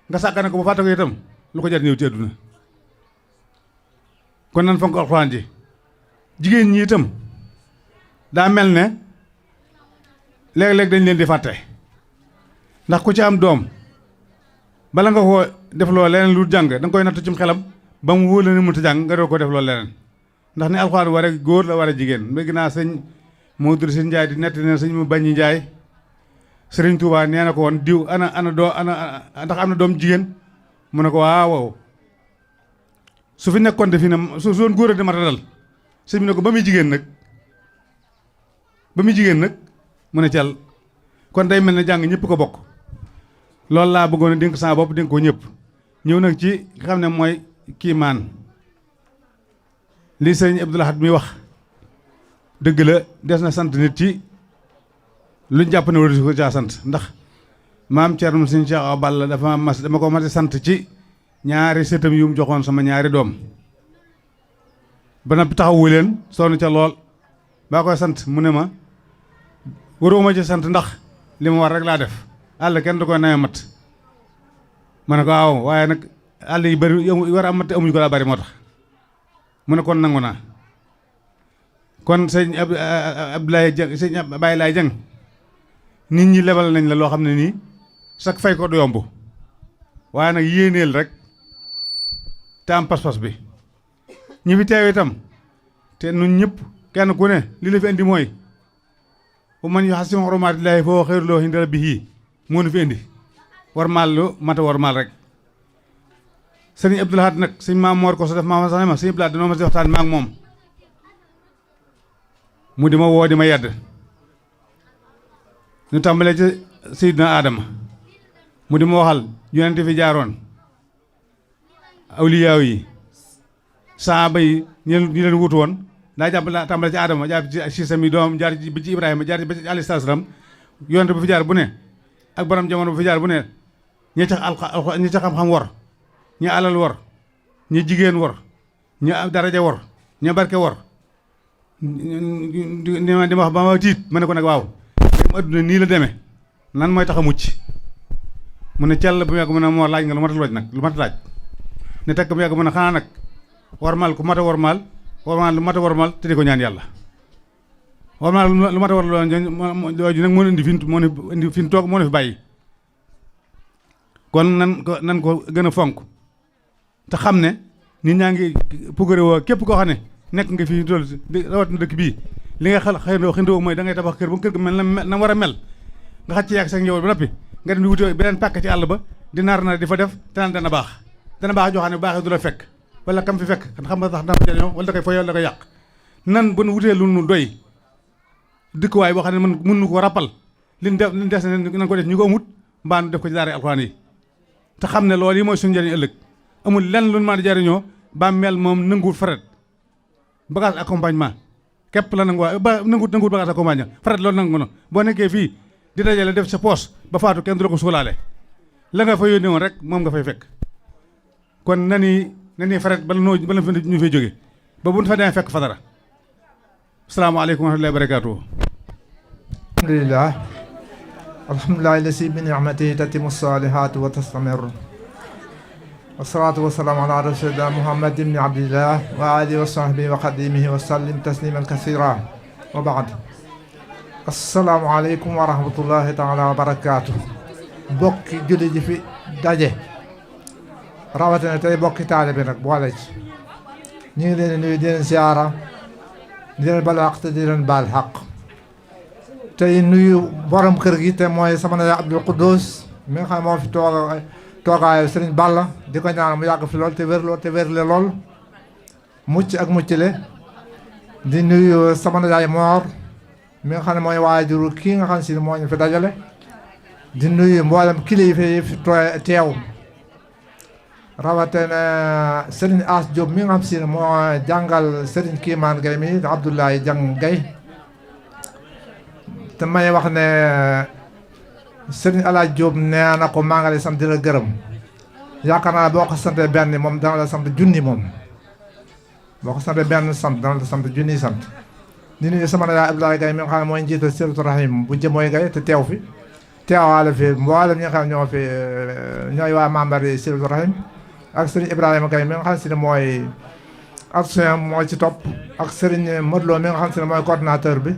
nga sàggane ko ba fàtte ko itam lu ko jar ñëw ci àdduna kon nan fonk alxuraan ji jigéen ñi itam daa mel ne léeg-léeg dañ leen di fàtte ndax ku ci am doom bala nga ko def loo leneen lu jàng da nga koy nattu cim xelam ba mu wóor la ne mënut a jàng nga doo ko def loo leneen ndax ni alxuraan war a góor la war a jigéen léegi naa sëñ Modou Sëñ Njaay di nett ne sëñ mu bañi Njaay Sëriñ Tuubaa nee na ko woon diw ndax am na doom jigéen mu ne ko waaw su fi nekkoon de fii ne su doon góor a di mat a dal sëñ bi ne ko ba muy jigéen nag mu ne cal kon day mel ne jàng ñëpp ko bokk loolu laa bëggoon a dénk sama bopp dénk ko ñëpp ñëw nag ci nga xam ne mooy kiimaan lii sëñ Abdou Lahad mi wax dëgg la des na sant nit ci luñ jàpp ne war ko caa sant ndax maam Thierno Sëñ Cheikh Awa Balla dama ko mas a sant ci ñaari sëtam yu mu joxoon sama ñaari doom ba noppi taxawu leen sonn ca lool baa koy sant mu ne ma waroo ma ci sant ndax li ma war rek laa def àll kenn du ko nawe mat ma ne ko waaw waaye nag àll yi bëri war a am mat te amuñu ko daa bëri moo tax mu ne kon nangu naa kon sëñ Abdoulaye Dieng sëñ Baye Laye Dieng nit ñi lebal nañ la loo xam ne nii sax fay ko du yomb waaye nag yéeneel rek te am pas-pas bi ñi fi teew itam te nun ñëpp kenn ku ne li la fi indi mooy bu man yu xasim xurumaatillaahi foo xeyruloo inda rabbihi moo nu fi indi war maal lu mata war maal rek sëñ Abdou Lahad nag sëñ Maam Moor ko sa def maama sax ne ma sëñ Abdou Lahad dina ma si waxtaan ma ak moom mu di ma woo di ma yedd ñu tàmbalee ci Seydina Adama mu di ma waxal yonent fi jaaroon awliyaaw yi saaba yi ñu leen wutu woon daa jàpp tàmbale ci Adama jaar ci sisam yi doom jaar ci bi ci Ibrahima jaar ci ba ci alayhi salaam yonent bu fi jaar bu ne ak borom jamono bu fi jaar bu ne ñi ca xam-xam war ñi alal war ñi jigéen war ñi daraja war ñi barke war di ma wax ba ma tiit ma ne ko nag waaw dem adduna nii la demee nan mooy tax a mucc mu ne cell bu mu yàgg mu ne moo laaj nga lu mat a laaj nag lu mat a laaj ne tekk bu yàgg mu ne xanaa nag warmaal ku mat a warmaal warmaal lu mat a warmaal te di ko ñaan yàlla warmaal lu mat a war jooju nag moo indi fi mu toog moo ne fi bàyyi kon nan ko gën a fonk te xam ne nit ñaa ngi pugare woo képp koo xam ne nekk nga fii tool rawatina dëkk bii li nga xëndoo mooy da ngay tabax kër ba kër ga mel na war a mel nga xaj ci yàgg sa njaboot ba noppi nga dem di wuti beneen pàkk ci àll ba di naar di fa def te naan dana baax joo xam ne baaxee du la fekk wala kam fi fekk xam nga tax dana ko jariñoo wala da koy foyoo wala da koy yàq nan bu nu wutee lu nu doy dëkkuwaay boo xam ne man mën nu ko rappal liñ des nañ ko def ñu ko amut mbaa nu def ko ci daara alxuraan yi te xam ne loolu yi mooy suñu njëriñ ëllëg amul lenn lu mën a jariñoo ba mel moom nanguwul fret bagage accompagnement képp la nangu waa ba nangut bagage ak compagnie farat loolu nangu na boo nekkee fii di dajale def sa poos ba faatu kenn du la ko suulaale la nga fa yónnee woon rek moom nga fay fekk kon nani farat bala ñu fay jóge ba bu ñu fa demee fekk fa dara asalaamaaleykum wa rahmatullahi wa barakaatuh. alhamdulilah lasi bi ni'matihi tatimu salihat wa tastamir wasalaatu wasalaamu ala rasulillah muhammad ibni abdillah wa alihi wa sahbihi wa xadimihi wa sallim tasliman kasira wa baad asalaamu aleykum wa rahmatullahi taala wa barakaatu. bokki julli ji fi daje rawatina tey bokki taalibe nag boole ci ñu ngi leen di nuyu di leen siyaara di leen baal xaq te di leen baal xaq tey nuyu borom kër gi te mooy sama na Abdul Quddus mi nga xam ne moo fi toogaayu Sëriñ Balla di ko ñaan mu yàgg fi lool te wérle lool mucc ak muccile di nuyu sama na Moor mi nga xam ne mooy waajuru kii nga xam si moo ñu fi dajale di nuyu mboolem kilifa yi fi teew rawatina Serigne As Diop mi nga xam si ne moo jàngal Serigne Kiimaan Gay mi Abdoulaye Jang Gay te may wax ne Serigne Alaaj Diop nee na ko maa ngi lay sant di la gërëm yaakaar naa boo ko santee benn moom dana la sant junni moom boo ko santee benn sant dana la sant junni sant di nuyu sama yaay Abdoulaye Gay mi nga xam ne mooy njiital Silatu Rahim bu jëmooy Gay te teew fi teewaale fi mboolem ñi nga xam ñoo fi ñooy waa membre yi Silatu Rahim ak Serigne Ibrahima Gay mi nga xam si ne mooy action moo ci topp ak Serigne Modlo mi nga xam si ne mooy coordinateur bi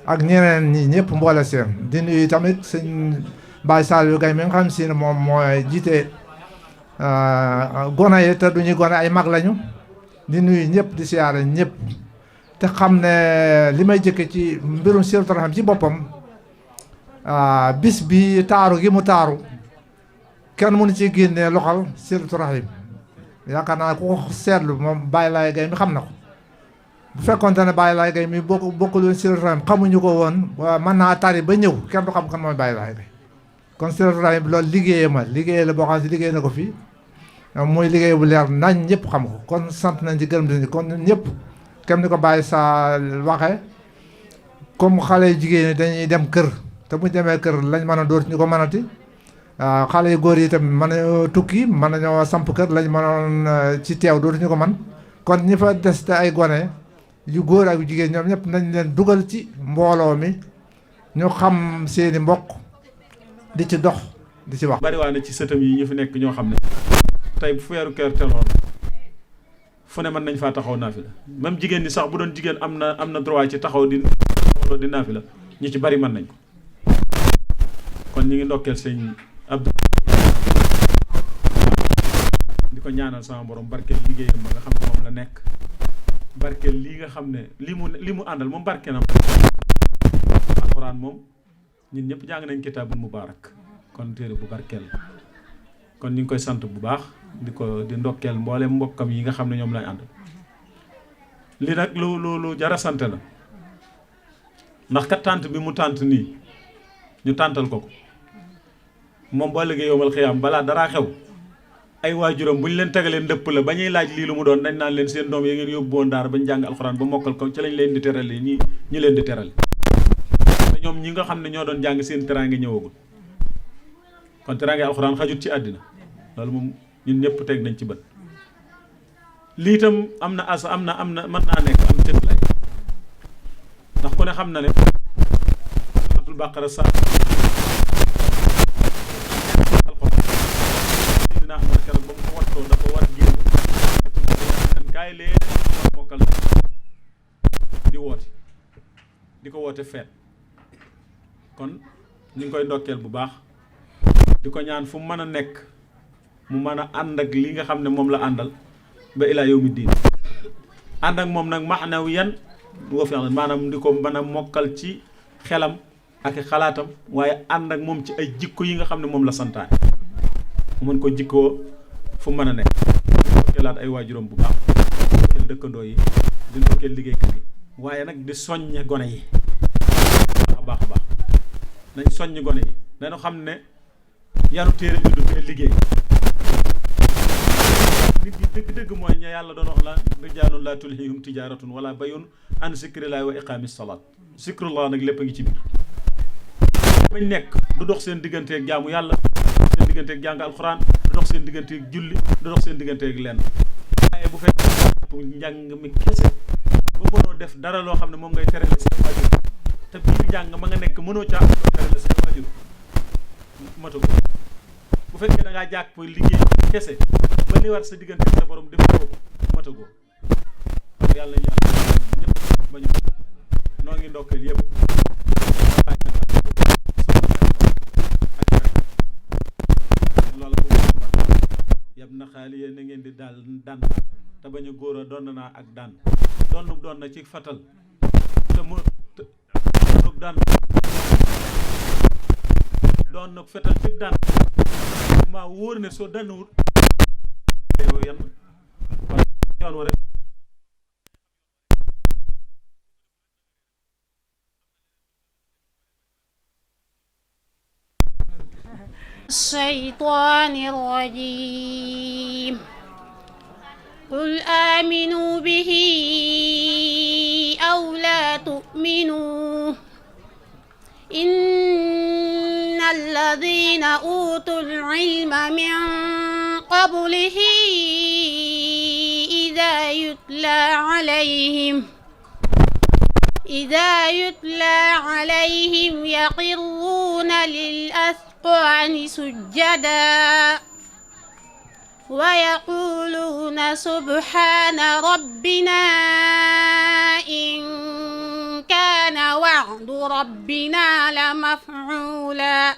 ak ñeneen ñi ñëpp mboole seen di nuyu tamit sëñ Baye Saliou Gay mi nga xam si ne moom mooy jiite gone yi te duñuy gone ay mag lañu di nuyu ñëpp di siyaare ñëpp te xam ne li may jëkke ci mbirum Silatu Rahim ci boppam bis bi taaru gi mu taaru kenn mënu ci génnee loxal Silatu Rahim yaakaar naa ku ko seetlu moom Baye Laye Gay mi xam na ko bu fekkoonte ne Baye Laye Gay mi bokkul woon Silatu Rahim xamuñu ko woon mën naa tari ba ñëw kenn du xam kan mooy Baye Laye Gay kon Silatu Rahim loolu liggéey la boo xam ne liggéey na ko fii muy liggéey bu leer nañ ñëpp xam ko kon sant nañ ci gërëm di kon ñëpp kenn ni ko Baye sa waxee comme xale yu jigéen ñi dañuy dem kër te bu demee kër lañ mën a dóor ñu ko mënati xale yu góor yi itam mën a tukki mën nañoo samp kër lañ mënoon ci teew dootuñu ko man kon ñi fa des te ay gone yu góor ak yu jigéen ñoom ñëpp nañ leen dugal ci mbooloo mi ñu xam seeni mbokk di ci dox di ci wax. bari waa na ci sëtam yi ñu fi nekk ñoo xam ne tey bu feeru kër teloon fu ne mën nañ faa taxaw naafila même jigéen ñi sax bu doon jigéen am na droit ci taxaw di naafila ñu ci bari mën nañ ko kon ñu ngi ndokkeel sëñ Abdou di ko ñaanal sama borom barkeel liggéeyam ba nga xam ne moom la nekk barkeel lii nga xam ne li mu àndal moom barke na alxuraan moom ñun ñëpp jàng nañ kitaabul mubaarak kon téere bu barkeel kon ñu ngi koy sant bu baax di ndokkeel mboolem mbokkam yi nga xam ne ñoom lay ànd li nag lu jara sant la ndax kat tànt bi mu tànt nii ñu tàntal ko moom boo liggéey yowmal xiyaam balaa daraa xew ay waajuram bu ñu leen tegalee ndëpp la ba ñuy laaj lii lu mu doon dañ naan leen seen doom yi ngeen yóbbu woon daara ba ñu jàng alxuraan ba mokkal ko ci lañ leen di terale ñi leen di terale te ñoom ñi nga xam ne ñoo doon jàng seen teraange ñëwagul kon teraange alxuraan xajut ci àddina loolu moom ñun ñëpp teg nañ ci bët lii itam am na mën naa nekk am cët lay ndax ku ne xam na ne suratul baqara sa dina am keroog ba mu ko wattoo dafa war génn kaay leen mokkal di woote di ko woote feet kon ñu ngi koy ndokkeel bu baax di ko ñaan fu mu mën a nekk mu mën a ànd ak li nga xam ne moom la àndal ba ilaa yawmi diin ànd ak moom nag maanawiyan woo fi maanaam di ko mën a mokkal ci xelam ak xalaatam waaye ànd ak moom ci ay jikko yi nga xam ne moom la santaane mu mën ko jikkoo fu mën a nekk di ndokkeelaat ay waajuram bu baax di ndokkeel dëkkandoo yi di ndokkeel liggéeykat yi waaye nag di soññe gone yi a baax nañ soññ gone yi dañu xam ne yanu téere bi du fee liggéey nit ñi dëgg-dëgg mooy ña yàlla doon wax la rijaalun laa tulhihim tijaaratun wala bayun an zikrillaahi wa iqaami salaat zikrullah nag lépp a ngi ci biir bañ nekk du dox seen digganteeg jaamu yàlla du dox seen digganteeg jàng alxuraan du dox seen digganteeg julli du dox seen digganteeg lenn waaye bu fekkee njàng mi kese ba mënoo def dara loo xam ne moom ngay terale seen waajur te biir njàng ma nga nekk mënoo caa am terale seen waajur matu ko bu fekkee da ngaa jàpp liggéey kese ba li war sa diggante sa borom def ko matu ko kon yàlla ñëpp bañu noo ngi ndokkeel yëpp loolu yab na xaali yéen na ngeen di daal daan te bañ a góor a doon naa ak daan doon na ci fatal te mu daan doon na fetal ci daan maa wóor ne soo danuwut yow yan kon yoon wa rek الشيطان الرجيم قل آمنوا به أو لا تؤمنوا إن الذين أوتوا العلم من قبله إذا يتلى عليهم يخرون للأذقان سجدا ويقولون سبحان ربنا إن كان وعد ربنا لمفعولا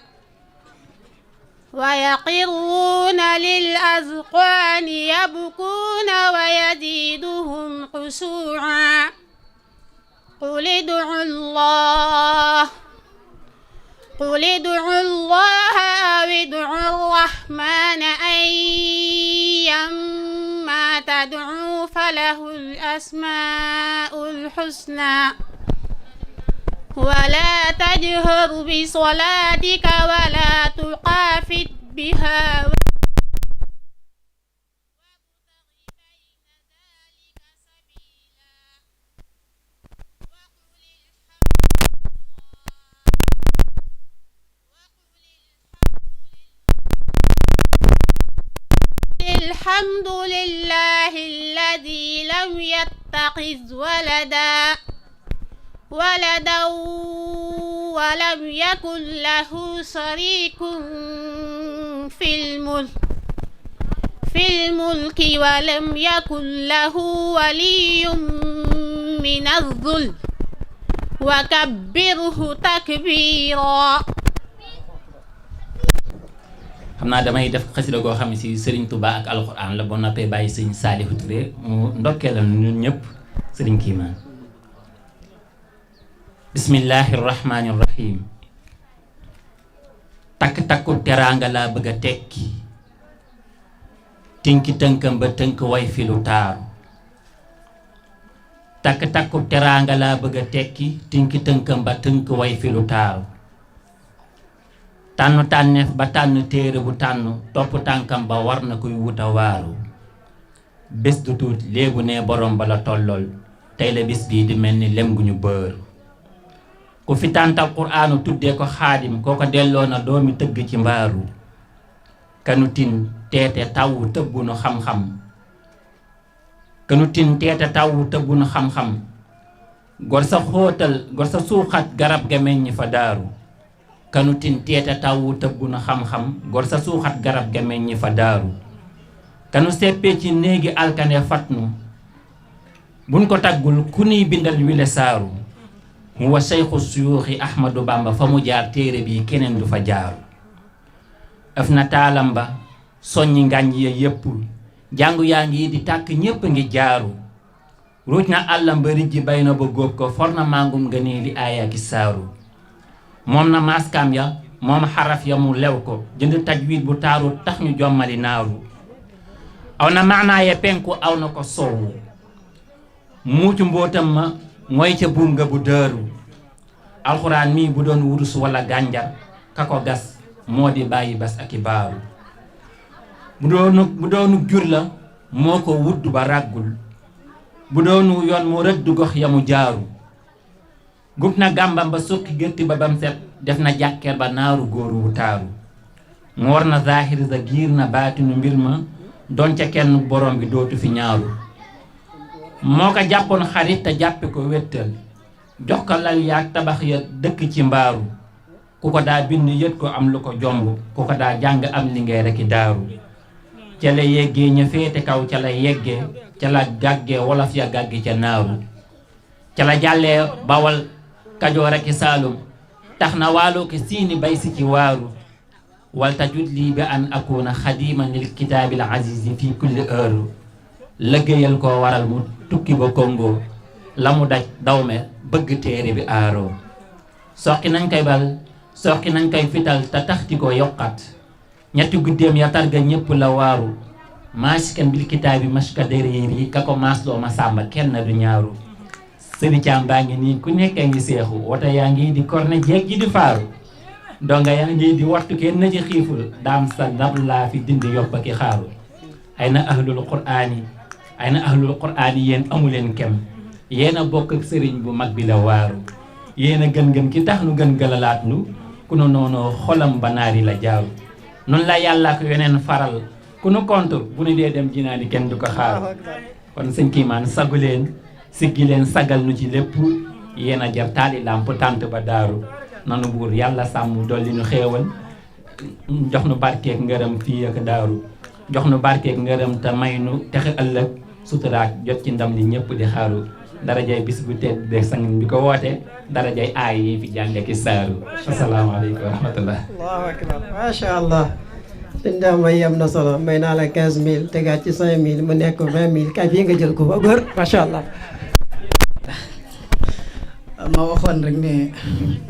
ويقرون للأذقان يبكون ويزيدهم خشوعا قل ادعوا الله أو ادعوا الرحمن أيما تدعوا فله الأسماء الحسنى ولا تجهر بصلاتك ولا تخافت بها الحمد لله الذي لم يتخذ ولدا ولم يكن له شريك في الملك ولم يكن له ولي من الذل وكبره تكبيرا. xam naa damay def xasida goo xam ne si Serigne Touba ak alxuraan la boo noppee bàyyi sëñ Saliou Touré mu ndokkee la ñun ñëpp Serigne Kiimaan. bismillahi rahmaani rahim. takk-takku teraanga laa bëgg a tekki tinki tënkam ba tënk way fi lu taaru. takk-takku teraanga laa bëgg a tekki tinki tënkam ba tënk way fi lu taaru. tànn tànneef ba tànn téere bu tànn topp tànkam ba war na kuy wuta waaru. bés du tuut léegu ne borom ba la tollool tey la bis bii di mel ni lem gu ñu bër. ku fi tàntal quraanu tuddee ko xaadim kooko delloo na doomi tëgg ci mbaaru. kanu tin teete tawu tëbbu nu xam-xam kanu tin teete tawu tëbbu nu xam-xam gor sa xóotal gor sa suuxat garab ga meññ fa daaru. kanu tin teete tawu tëbbu nu xam-xam gor sa suuxat garab ga meññ fa daaru. kanu seppee ci néegi alkane fatnu buñ ko taggul ku nuy bindal wile saaru. huwa seyxu suyuuxi Ahmadu Bamba fa mu jaar téere bi keneen du fa jaaru. ëf na taalam ba soññi ngànj ya yépp jàngu yaa ngi di tàkk ñépp ngi jaaru. ruuj na àllam ba rijji bay na ba góob ko for na màngum gënee li aaya ki saaru. moom na maaskam ya moom xaraf ya mu lew ko jënd tajwiid bu taaru tax ñu jommali naaru. aw na maanaaye penku aw na ko soowu muucu mbootam ma mooy ca buum nga bu dëru. alxuraan mii bu doon wurus wala gànjar ka ko gas moo di bàyyi bas ak i baaru. bu doonu jur la moo ko wudd ba ràggul bu doonu yoon mu rëdd gox ya mu jaaru gub na gàmbam ba suqi gërti ba bam set def na jàkkeer ba naaru góoru wu taaru mu war na zaahir sa giir na baatinu mbir ma doon ca kenn borom bi dootu fi ñaaru moo ko jàppoon xarit te jàppe ko wéttal jox ko lal yaag tabax ya dëkk ci mbaaru ku ko daa bind yët ko am lu ko jomb ku ko daa jàng am li ngay rekki daaru ca la yeggee ña féete kaw ca la yeggee ca la gàggee wolof ya gàggi ca naaru ca la jàllee bawal kajoor ak saalum tax na waaloo ki siini bay si ci waaru wal tajut lii bi an akuna xadiman lil kitaabil azizi fii kulli heure lëggéeyal koo waral mu tukki ba Congo la mu daj dawme bëgg téere bi aaroo soqi nañ koy bal soqi nañ koy fital te taxti ko yokkat ñetti guddeem ya targa ñépp la waaru maaskan bil kitaabi mashka déréer yi ka ko maasloo ma sàmba kenn du ñaaru sëri caam baa ngi nii ku nekk a ngi seexu wota yaa ngi di korne jeeg ji di faaru donga yaa ngi di wattu kenn na ci xiiful daam sa ndab laa fi dindi yoppa ki xaaru ay na ahlul quraani ay na ahlul quraani yéen amuleen kem yéen a bokk ak sëriñ bu mag bi la waaru yéen a gën-gën ki tax nu gën gëlalaat nu ku nu noonoo xolam ba naari la jaaru noonu la yàlla ko yeneen faral ku nu kontur bu nu dee dem jinaani kenn du ko xaaru kon sëñ Kiimaan sagu leen siggi leen sagal nu ci lépp yéen a jar taali làmp tànt ba daaru nanu buur yàlla sàmm dolli nu xéewal jox nu barkeek ngërëm fii ak daaru jox nu barkeek ngërëm te may nu texe ëllëg suturaak jot ci ndam li ñëpp di xaaru darajay bis bu tedd de sang bi ko woote darajay aay yi fi jànge ki saaru asalaamaaleykum wa rahmatullah. allahu akbar macha allah suñ daa may yem na solo may naa la 15000 tegaat ci 5000 mu nekk 20000 kay fii nga jël ko ba góor macha allah. ma waxoon rek ne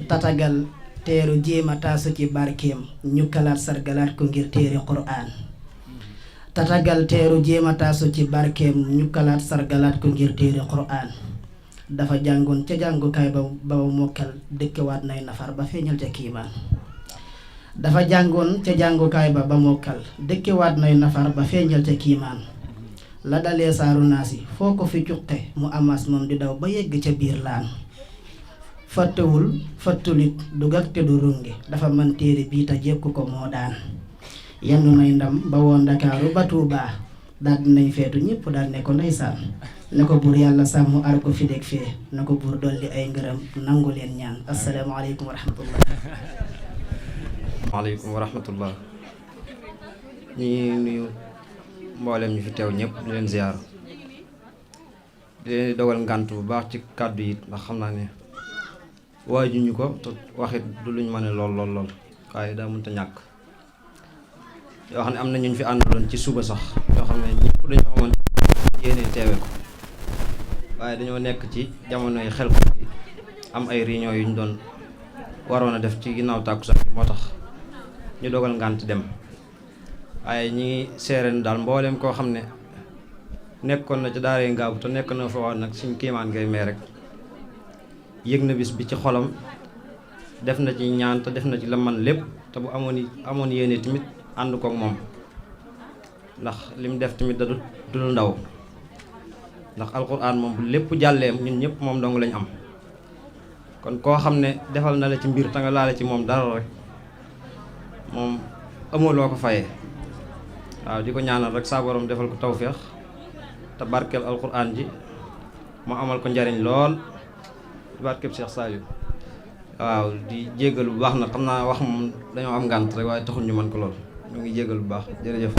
tatagal teeru jéema taasu ci barkeem ñu kalaat sargalaat ko ngir téere qur'aan tatagal teeru jéema taasu ci barkeem ñu kalaat sargalaat ko ngir téere qur'aan dafa jàngoon ca jàngukaay ba mokkal dëkkewaat nay nafar ba feeñal ca kiimaan dafa jàngoon ca jàngukaay ba mokkal dëkkewaat nay nafar ba feeñal ca kiimaan la dalee saaru naasi foo ko fi cuqe mu amas moom di daw ba yegg ca biir laan fàttewul fàttulit du gag te du runge dafa mën téere bii te jekku ko moo daan yenn nay ndam ba woon Ndakaaru ba Tuubaa daal dinañ feetu ñëpp daal ne ko ndeysaan ne ko buur yàlla sàmm ar ko fi dég fee ne ko buur dolli ay ngërëm nangu leen ñaan asalaamaaleykum wa rahmatullah. waaleykum wa rahmatullah. ñu ngi nuyu mboolem ñu fi teew ñëpp di leen ziyaar di leen dogal ngànt bu baax ci kàddu yi ndax xam naa ne waajuñu ko te waxit du luñ mën a lool waaye daa mënta ñàkk yoo xam ne am na ñu fi àndaloon ci suba sax yoo xam ne ñëpp dañoo amoon yéene teewe ko waaye dañoo nekk ci jamonoy xel ko gi am ay réunion yu ñu doon waroon a def ci ginnaaw tàkkusaan bi moo tax ñu dogal ngànt dem waaye ñi ngi seereen daal mbooleem koo xam ne nekkoon na ci daaree Ngaabu te nekk na fa wax nag suñ Kiimaan ngay mee rek yëg na bis bi ci xolam def na ci ñaan te def na ci la man lépp te bu amoon yéene tamit ànd kook moom ndax lim def tamit da du lu ndaw ndax alxuraan moom bu lépp jàllee ñun ñëpp moom dong lañ am kon koo xam ne defal na la ci mbir te nga laale ci moom dara rek moom amoo loo ko fayee waaw di ko ñaanal rek saa borom defal ko tawféex te barkeel alxuraan ji mu amal ko njariñ lool barkeb Cheikh Saliou waaw di jéggal bu baax nag xam naa wax moom dañoo am ngànt rek waaye taxul ñu mën ko lool ñu ngi jéggal bu baax jërëjëf